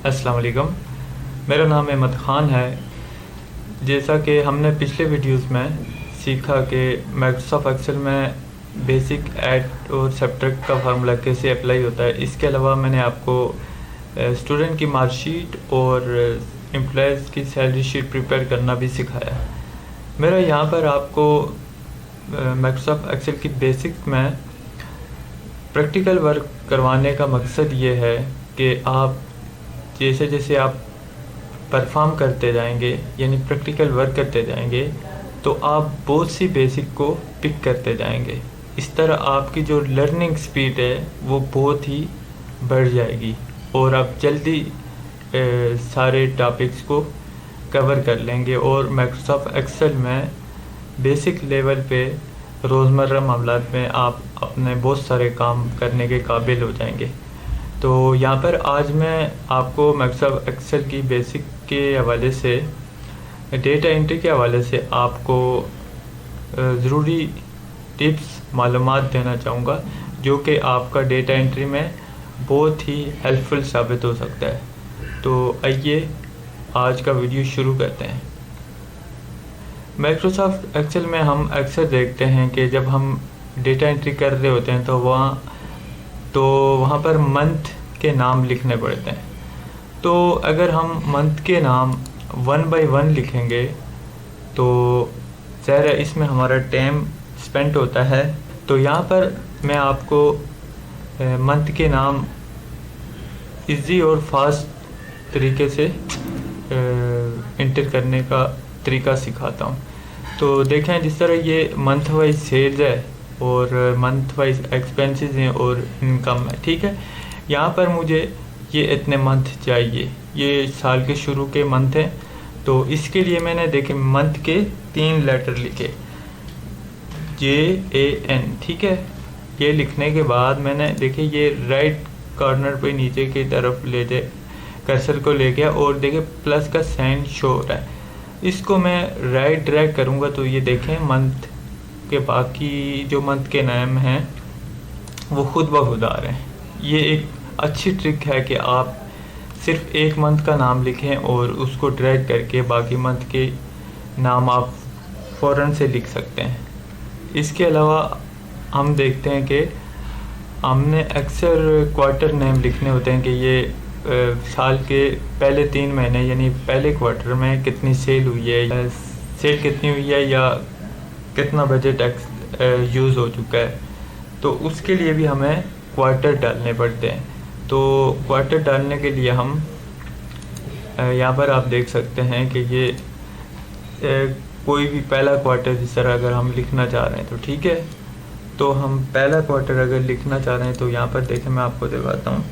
अस्सलाम वालेकुम। मेरा नाम अहमद ख़ान है। जैसा कि हमने पिछले वीडियोस में सीखा कि माइक्रोसॉफ्ट एक्सेल में बेसिक ऐड और सब्ट्रैक्ट का फार्मूला कैसे अप्लाई होता है, इसके अलावा मैंने आपको स्टूडेंट की मार्कशीट और एम्प्लॉयज़ की सैलरी शीट प्रिपेयर करना भी सिखाया। मेरा यहाँ पर आपको माइक्रोसॉफ्ट एक्सेल की बेसिक में प्रैक्टिकल वर्क करवाने का मकसद ये है कि आप जैसे जैसे आप परफॉर्म करते जाएंगे, यानी प्रैक्टिकल वर्क करते जाएंगे, तो आप बहुत सी बेसिक को पिक करते जाएंगे। इस तरह आपकी जो लर्निंग स्पीड है वो बहुत ही बढ़ जाएगी और आप जल्दी सारे टॉपिक्स को कवर कर लेंगे और माइक्रोसॉफ्ट एक्सेल में बेसिक लेवल पे रोज़मर्रा मामलात में आप अपने बहुत सारे काम करने के काबिल हो जाएंगे। तो यहाँ पर आज मैं आपको माइक्रोसॉफ्ट एक्सेल की बेसिक के हवाले से, डेटा एंट्री के हवाले से आपको ज़रूरी टिप्स मालूमात देना चाहूँगा जो कि आपका डेटा एंट्री में बहुत ही हेल्पफुल साबित हो सकता है। तो आइए आज का वीडियो शुरू करते हैं। माइक्रोसॉफ्ट एक्सेल में हम अक्सर देखते हैं कि जब हम डेटा एंट्री कर रहे होते हैं तो वहाँ पर मंथ के नाम लिखने पड़ते हैं। तो अगर हम मंथ के नाम 1 बाय 1 लिखेंगे तो ज़ाहिर है इसमें हमारा टाइम स्पेंड होता है। तो यहाँ पर मैं आपको मंथ के नाम इजी और फास्ट तरीके से इंटर करने का तरीका सिखाता हूँ। तो देखें, जिस तरह ये मंथ वाइज सेल्स है और मंथ वाइज एक्सपेंसेस हैं और इनकम है, ठीक है। यहाँ पर मुझे ये इतने मंथ चाहिए, ये साल के शुरू के मंथ हैं। तो इसके लिए मैंने देखे मंथ के 3 लेटर लिखे, JAN, ठीक है। ये लिखने के बाद मैंने देखे ये राइट कॉर्नर पे नीचे की तरफ ले जाए, कर्सर को ले गया और देखे प्लस का साइन शो हो रहा है। इसको मैं राइट ड्रैग करूँगा तो ये देखें मंथ के बाकी जो मंथ के नाम हैं वो खुद ब खुद आ रहे हैं। ये एक अच्छी ट्रिक है कि आप सिर्फ एक मंथ का नाम लिखें और उसको ड्रैग करके बाकी मंथ के नाम आप फ़ौरन से लिख सकते हैं। इसके अलावा हम देखते हैं कि हमने अक्सर क्वार्टर नेम लिखने होते हैं कि ये साल के पहले 3 महीने यानी पहले क्वार्टर में कितनी सेल हुई है, सेल कितनी हुई है या कितना बजट यूज़ हो चुका है। तो उसके लिए भी हमें क्वार्टर डालने पड़ते हैं। तो क्वार्टर डालने के लिए हम यहाँ पर आप देख सकते हैं कि ये कोई भी पहला क्वार्टर जिस तरह अगर हम लिखना चाह रहे हैं तो ठीक है। तो हम पहला क्वार्टर अगर लिखना चाह रहे हैं तो यहाँ पर देखें, मैं आपको दिखाता हूँ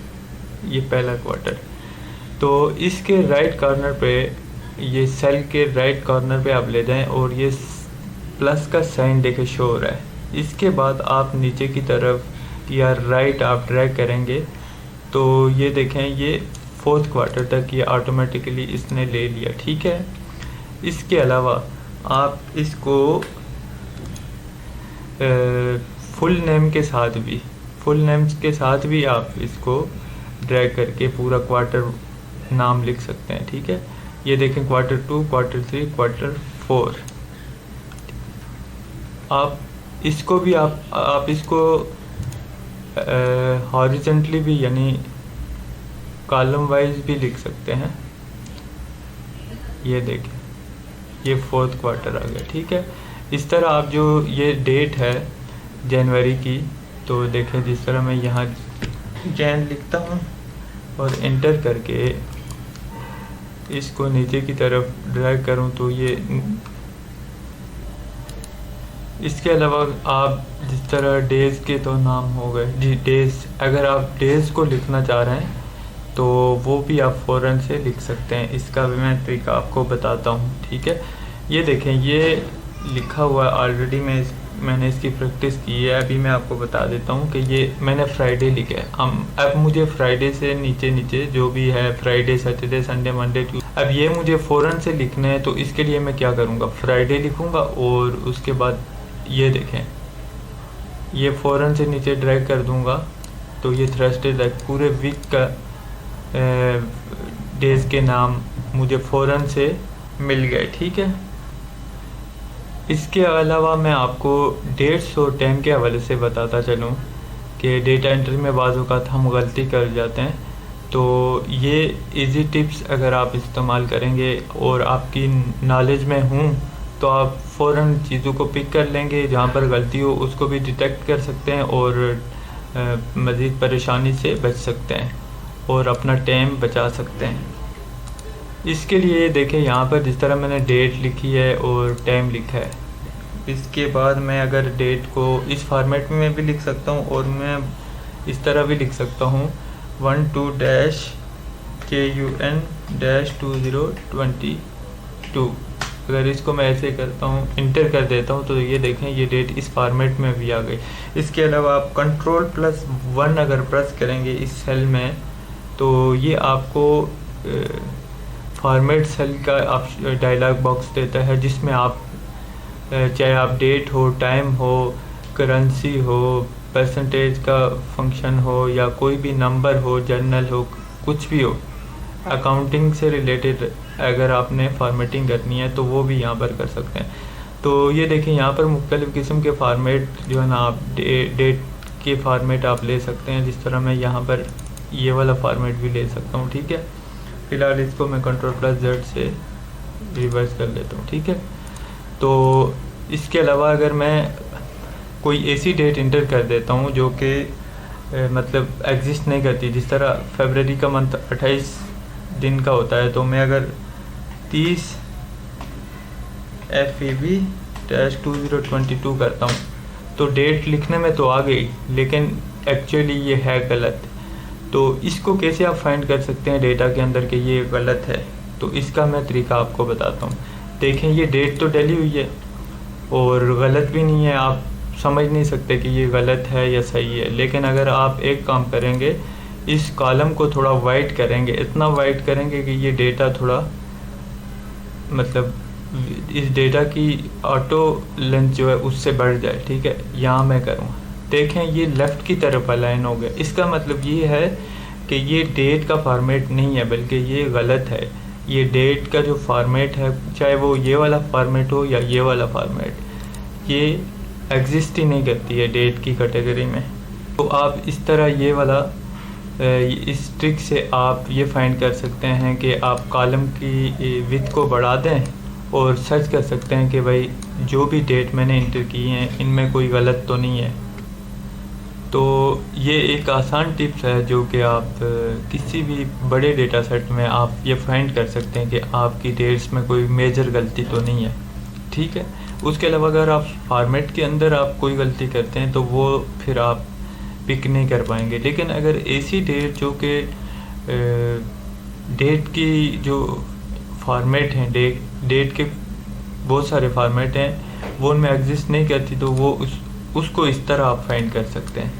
ये पहला क्वार्टर। तो इसके राइट कॉर्नर पे, ये सेल के राइट कॉर्नर पे आप ले जाएं और ये प्लस का साइन देखे शो हो रहा है। इसके बाद आप नीचे की तरफ या राइट आप ड्रैग करेंगे तो ये देखें ये 4th क्वार्टर तक ये ऑटोमेटिकली इसने ले लिया, ठीक है। इसके अलावा आप इसको फुल नेम के साथ भी आप इसको ड्रैग करके पूरा क्वार्टर नाम लिख सकते हैं, ठीक है। ये देखें क्वार्टर 2, क्वार्टर 3, क्वार्टर 4। आप इसको भी आप इसको हॉरिजॉन्टली भी यानी कॉलम वाइज भी लिख सकते हैं। ये देखें ये 4th क्वार्टर आ गया, ठीक है। इस तरह आप जो ये डेट है जनवरी की, तो देखें जिस तरह मैं यहाँ जैन लिखता हूँ और इंटर करके इसको नीचे की तरफ ड्रैग करूँ तो ये। इसके अलावा आप जिस तरह डेज़ के तो नाम हो गए जी, डेज़, अगर आप डेज़ को लिखना चाह रहे हैं तो वो भी आप फ़ौरन से लिख सकते हैं। इसका भी मैं तरीका आपको बताता हूँ, ठीक है। ये देखें ये लिखा हुआ ऑलरेडी मैंने इसकी प्रैक्टिस की है। अभी मैं आपको बता देता हूँ कि ये मैंने फ्राइडे लिखा है। अब मुझे फ्राइडे से नीचे जो भी है, Friday, Saturday, Sunday, Monday, Tuesday, अब ये मुझे फ़ौरन से लिखना है। तो इसके लिए मैं क्या करूँगा, फ्राइडे लिखूँगा और उसके बाद ये देखें ये फ़ौरन से नीचे ड्रैग कर दूँगा तो ये थर्सडे तक पूरे वीक का डेज़ के नाम मुझे फ़ौरन से मिल गए। ठीक है, इसके अलावा मैं आपको डेट्स और टाइम के हवाले से बताता चलूँ कि डेटा एंट्री में बाज़ औक़ात हम गलती कर जाते हैं। तो ये इजी टिप्स अगर आप इस्तेमाल करेंगे और आपकी नॉलेज में हूँ तो आप फ़ौरन चीज़ों को पिक कर लेंगे, जहाँ पर गलती हो उसको भी डिटेक्ट कर सकते हैं और मज़ीद परेशानी से बच सकते हैं और अपना टाइम बचा सकते हैं। इसके लिए देखें यहाँ पर जिस तरह मैंने डेट लिखी है और टाइम लिखा है, इसके बाद मैं अगर डेट को इस फॉर्मेट में भी लिख सकता हूँ और मैं इस तरह भी लिख सकता हूँ 12-KUN-2022। अगर इसको मैं ऐसे करता हूँ, इंटर कर देता हूँ, तो ये देखें ये डेट इस फॉर्मेट में भी आ गई। इसके अलावा आप Ctrl+1 अगर प्रेस करेंगे इस सेल में तो ये आपको फॉर्मेट सेल का डायलॉग बॉक्स देता है, जिसमें आप चाहे आप डेट हो, टाइम हो, करेंसी हो, परसेंटेज का फंक्शन हो या कोई भी नंबर हो, जर्नल हो, कुछ भी हो, अकाउंटिंग से रिलेटेड अगर आपने फॉर्मेटिंग करनी है तो वो भी यहाँ पर कर सकते हैं। तो ये देखें यहाँ पर मुख्तलिफ़ किस्म के फॉर्मेट जो है ना, आप डेट के फॉर्मेट आप ले सकते हैं। जिस तरह मैं यहाँ पर ये वाला फॉर्मेट भी ले सकता हूँ। ठीक है, फ़िलहाल इसको मैं Ctrl+Z से रिवर्स कर लेता हूँ। ठीक है, तो इसके अलावा अगर मैं कोई ऐसी डेट इंटर कर देता हूँ जो कि मतलब एग्जिस्ट नहीं करती, जिस तरह फरवरी का मंथ 28 दिन का होता है, तो मैं अगर 30 FEB-2022 करता हूँ तो डेट लिखने में तो आ गई, लेकिन एक्चुअली ये है गलत। तो इसको कैसे आप फाइंड कर सकते हैं डेटा के अंदर कि ये गलत है, तो इसका मैं तरीका आपको बताता हूँ। देखें ये डेट तो डली हुई है और गलत भी नहीं है, आप समझ नहीं सकते कि ये गलत है या सही है। लेकिन अगर आप एक काम करेंगे, इस कॉलम को थोड़ा वाइट करेंगे, इतना वाइट करेंगे कि ये डेटा थोड़ा मतलब इस डेटा की ऑटो लेंथ जो है उससे बढ़ जाए। ठीक है, यहाँ मैं करूँगा, देखें ये लेफ़्ट की तरफ अलाइन हो गया। इसका मतलब ये है कि ये डेट का फॉर्मेट नहीं है, बल्कि ये गलत है। ये डेट का जो फॉर्मेट है, चाहे वो ये वाला फॉर्मेट हो या ये वाला फॉर्मेट, ये एग्जिस्ट ही नहीं करती है डेट की कैटेगरी में। तो आप इस तरह ये वाला इस ट्रिक से आप ये फाइंड कर सकते हैं कि आप कॉलम की विड्थ को बढ़ा दें और सर्च कर सकते हैं कि भाई जो भी डेट मैंने इंटर की हैं इनमें कोई गलत तो नहीं है। तो ये एक आसान टिप्स है जो कि आप किसी भी बड़े डेटा सेट में आप ये फाइंड कर सकते हैं कि आपकी डेट्स में कोई मेजर गलती तो नहीं है। ठीक है, उसके अलावा अगर आप फॉर्मेट के अंदर आप कोई गलती करते हैं तो वो फिर आप पिक नहीं कर पाएंगे। लेकिन अगर ऐसी डेट जो कि डेट की जो फॉर्मेट हैं, डेट के बहुत सारे फॉर्मेट हैं, वो उनमें एग्जिस्ट नहीं करती, तो वो उसको इस तरह आप फाइंड कर सकते हैं।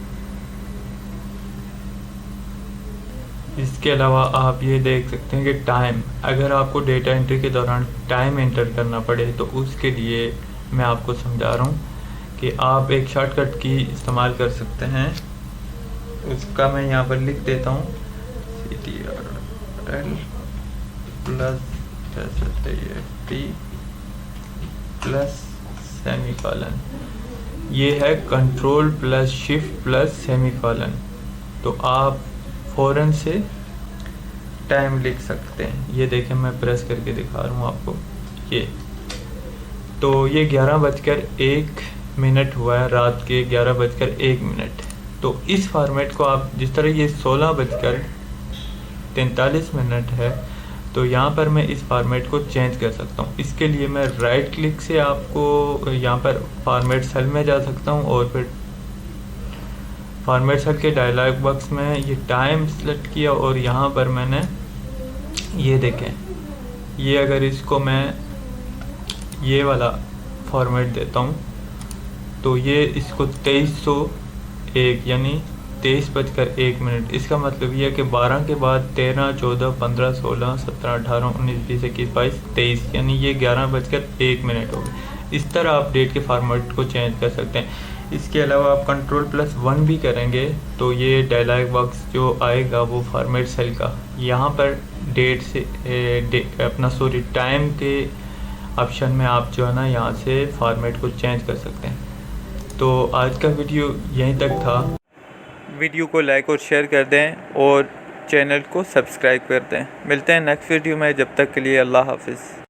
इसके अलावा आप ये देख सकते हैं कि टाइम, अगर आपको डेटा एंट्री के दौरान टाइम एंटर करना पड़े तो उसके लिए मैं आपको समझा रहा हूँ कि आप एक शॉर्टकट की इस्तेमाल कर सकते हैं। उसका मैं यहाँ पर लिख देता हूँ CTRL+SHIFT+सेमीकोलन। ये है Ctrl+Shift+सेमीकोलन। तो आप फ़ौरन से टाइम लिख सकते हैं। ये देखें मैं प्रेस करके दिखा रहा हूँ आपको। ये तो ये 11:01 हुआ है, रात के 11:01। तो इस फॉर्मेट को आप जिस तरह ये 16:43 है, तो यहाँ पर मैं इस फॉर्मेट को चेंज कर सकता हूँ। इसके लिए मैं राइट क्लिक से आपको यहाँ पर फॉर्मेट सेल में जा सकता हूँ और फिर फॉर्मेट सेल के डायलॉग बॉक्स में ये टाइम सेलेक्ट किया और यहाँ पर मैंने ये देखें, ये अगर इसको मैं ये वाला फॉर्मेट देता हूँ तो ये इसको 2301 यानी 23:01। इसका मतलब ये है कि 12 के बाद 13, 14, 15, 16, 17, 18, 19, 20, 21, 22, 23 यानी ये 11:01 हो गए। इस तरह आप डेट के फॉर्मेट को चेंज कर सकते हैं। इसके अलावा आप Ctrl+1 भी करेंगे तो ये डायलॉग बॉक्स जो आएगा वो फॉर्मेट सेल का, यहाँ पर डेट से टाइम के ऑप्शन में आप जो है ना यहाँ से फॉर्मेट को चेंज कर सकते हैं। तो आज का वीडियो यहीं तक था। वीडियो को लाइक और शेयर कर दें और चैनल को सब्सक्राइब कर दें। मिलते हैं नेक्स्ट वीडियो में, जब तक के लिए अल्लाह हाफिज़।